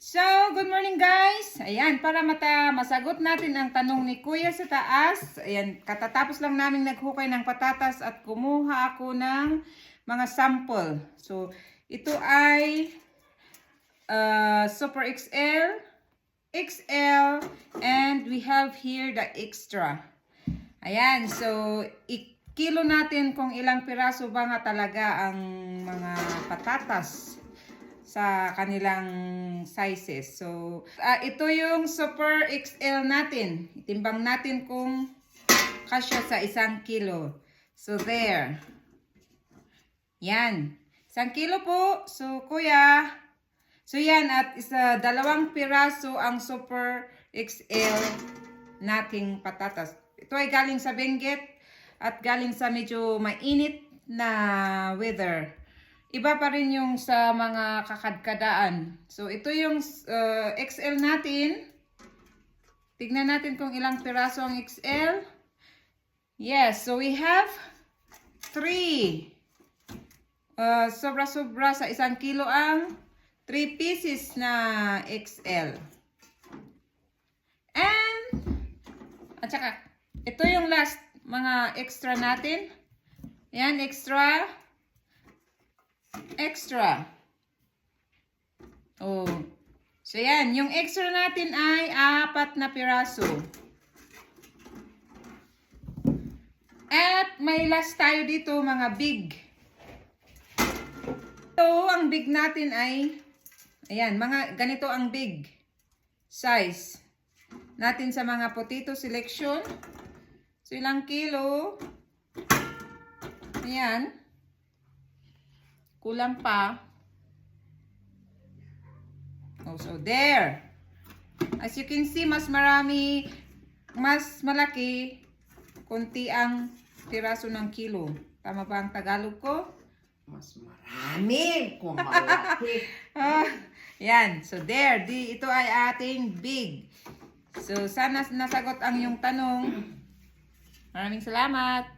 So, good morning guys. Ayan, para masagot natin ang tanong ni Kuya sa taas. Ayan, katatapos lang namin naghukay ng patatas at kumuha ako ng mga sample. So, ito ay Super XL, XL, and we have here the extra. Ayan, so ikilo natin kung ilang piraso ba nga talaga ang mga patatas sa kanilang sizes. So, ito yung Super XL natin. Itimbang natin kung kasya sa 1 kilo. So, there. Yan. 1 kilo po. So, kuya. So, yan. At 2 piraso ang Super XL nating patatas. Ito ay galing sa Benguet at galing sa medyo mainit na weather. Iba pa rin yung sa mga kakadkadaan. So, ito yung XL natin. Tignan natin kung ilang piraso ang XL. Yes, so we have 3. Sobra-sobra sa 1 kilo ang 3 pieces na XL. And, at saka, ito yung last mga extra natin. Yan, extra. Oh. So, yan. Yung extra natin ay 4 na piraso. At may last tayo dito, mga big. So, ang big natin ay, ayan, mga ganito ang big size natin sa mga potato selection. So, ilang kilo? Ayan. Kulang pa. Oh, so there. As you can see, mas marami, mas malaki, konti ang piraso ng kilo. Tama ba ang Tagalog ko? Mas marami kung malaki. Yan. So there. Ito ay ating big. So sana nasagot ang iyong tanong. Maraming salamat.